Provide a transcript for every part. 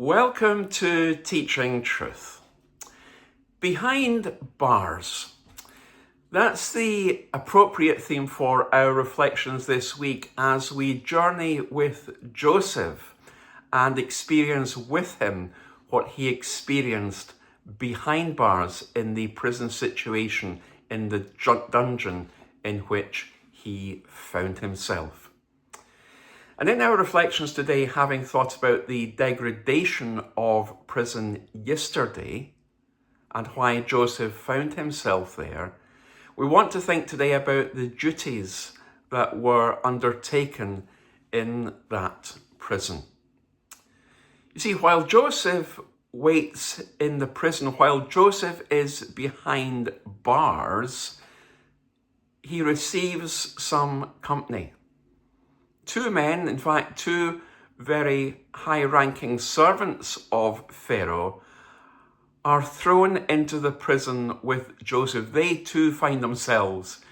Welcome to Teaching Truth. Behind bars. That's the appropriate theme for our reflections this week as we journey with Joseph and experience with him what he experienced behind bars in the prison situation, in the dungeon in which he found himself. And in our reflections today, having thought about the degradation of prison yesterday and why Joseph found himself there, we want to think today about the duties that were undertaken in that prison. You see, while Joseph waits in the prison, while Joseph is behind bars, he receives some company. Two men, in fact, two very high-ranking servants of Pharaoh, are thrown into the prison with Joseph. They too find themselves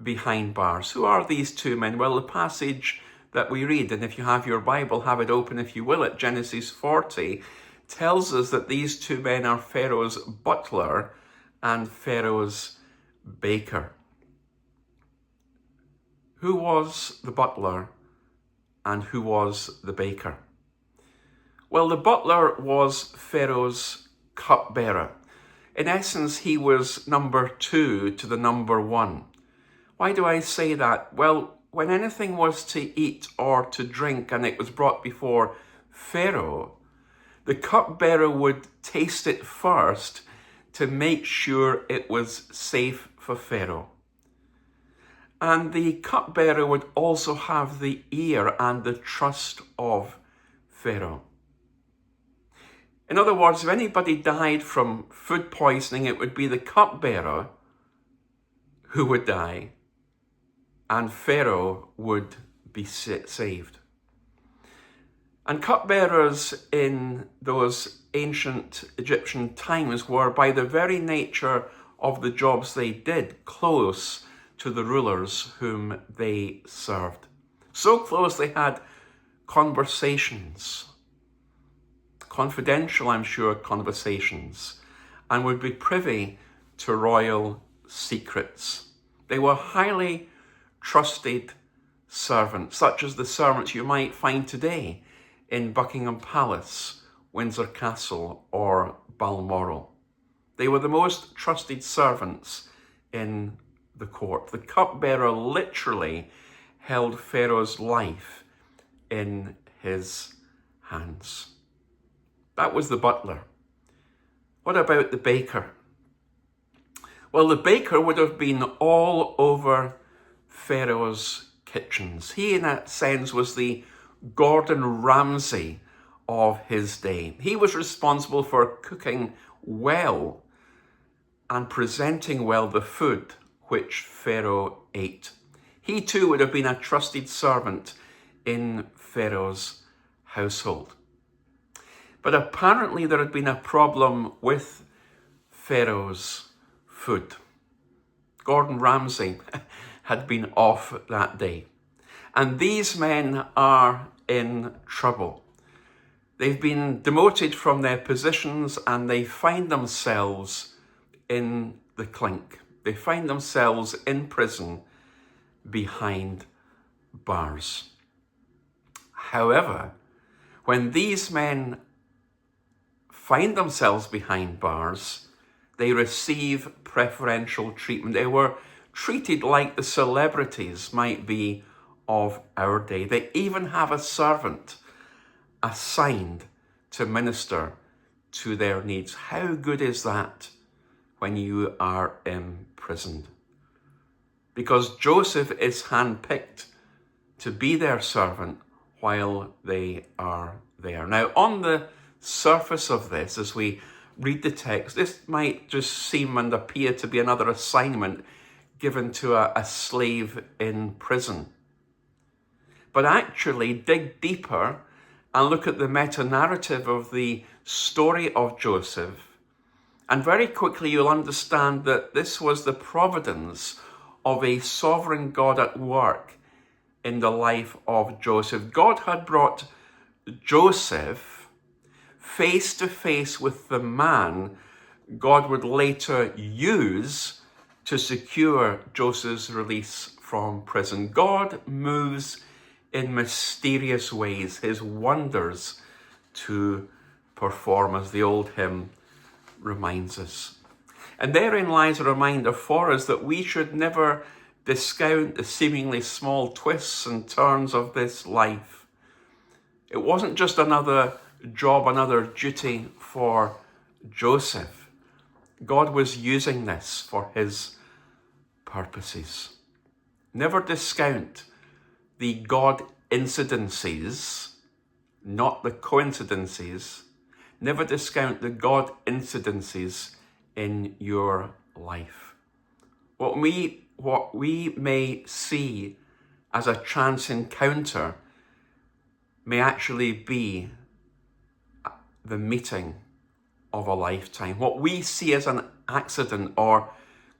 behind bars. Who are these two men? Well, the passage that we read, and if you have your Bible, have it open if you will, at Genesis 40, tells us that these two men are Pharaoh's butler and Pharaoh's baker. Who was the butler and who was the baker? Well, the butler was Pharaoh's cupbearer. In essence, he was number two to the number one. Why do I say that? Well, when anything was to eat or to drink and it was brought before Pharaoh, the cupbearer would taste it first to make sure it was safe for Pharaoh. And the cupbearer would also have the ear and the trust of Pharaoh. In other words, if anybody died from food poisoning, it would be the cupbearer who would die, and Pharaoh would be saved. And cupbearers in those ancient Egyptian times were, by the very nature of the jobs they did, close to the rulers whom they served. So close they had conversations, confidential, I'm sure, conversations, and would be privy to royal secrets. They were highly trusted servants, such as the servants you might find today in Buckingham Palace, Windsor Castle, or Balmoral. They were the most trusted servants in the court. The cupbearer literally held Pharaoh's life in his hands. That was the butler. What about the baker? Well, the baker would have been all over Pharaoh's kitchens. He, in that sense, was the Gordon Ramsay of his day. He was responsible for cooking well and presenting well the food which Pharaoh ate. He too would have been a trusted servant in Pharaoh's household. But apparently there had been a problem with Pharaoh's food. Gordon Ramsay had been off that day. And these men are in trouble. They've been demoted from their positions and they find themselves in the clink. They find themselves in prison behind bars. However, when these men find themselves behind bars, they receive preferential treatment. They were treated like the celebrities might be of our day. They even have a servant assigned to minister to their needs. How good is that when you are imprisoned? Because Joseph is handpicked to be their servant while they are there. Now, on the surface of this, as we read the text, this might just seem and appear to be another assignment given to a slave in prison. But actually, dig deeper and look at the meta-narrative of the story of Joseph, and very quickly you'll understand that this was the providence of a sovereign God at work in the life of Joseph. God had brought Joseph face to face with the man God would later use to secure Joseph's release from prison. God moves in mysterious ways, his wonders to perform, as the old hymn reminds us. And therein lies a reminder for us that we should never discount the seemingly small twists and turns of this life. It wasn't just another job, another duty for Joseph. God was using this for his purposes. Never discount the God incidences, not the coincidences. Never discount the God incidences in your life. What we may see as a chance encounter may actually be the meeting of a lifetime. What we see as an accident or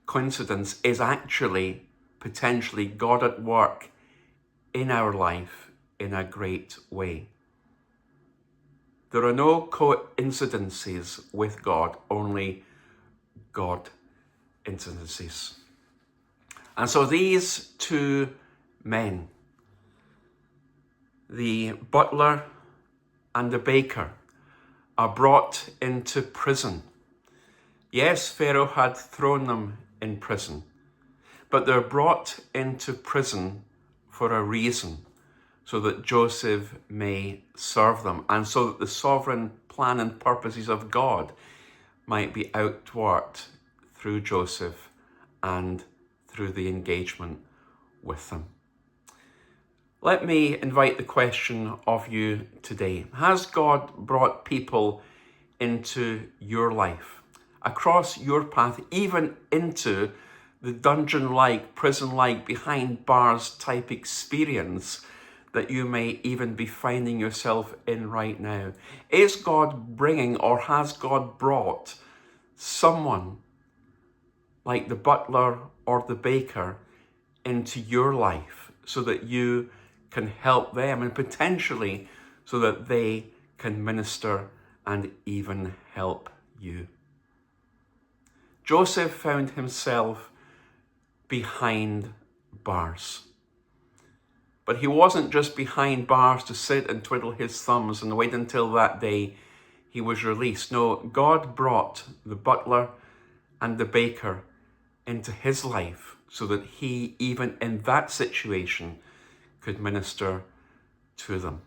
coincidence is actually potentially God at work in our life in a great way. There are no coincidences with God, only God incidences. And so these two men, the butler and the baker, are brought into prison. Yes, Pharaoh had thrown them in prison, but they're brought into prison for a reason, so that Joseph may serve them, and so that the sovereign plan and purposes of God might be outworked through Joseph and through the engagement with them. Let me invite the question of you today. Has God brought people into your life, across your path, even into the dungeon-like, prison-like, behind bars type experience that you may even be finding yourself in right now? Is God bringing, or has God brought someone like the butler or the baker into your life so that you can help them, and potentially so that they can minister and even help you? Joseph found himself behind bars. But he wasn't just behind bars to sit and twiddle his thumbs and wait until that day he was released. No, God brought the butler and the baker into his life so that he, even in that situation, could minister to them.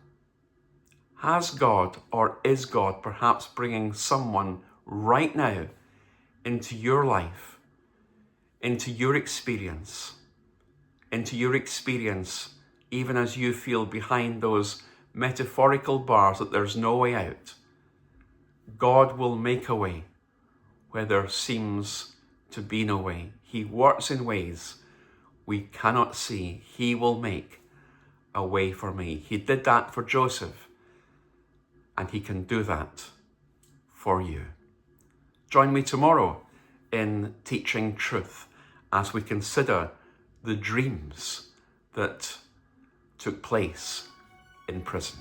Has God, or is God perhaps bringing someone right now into your life, into your experience, even as you feel behind those metaphorical bars that there's no way out? God will make a way where there seems to be no way. He works in ways we cannot see. He will make a way for me. He did that for Joseph, and he can do that for you. Join me tomorrow in Teaching Truth as we consider the dreams that took place in prison.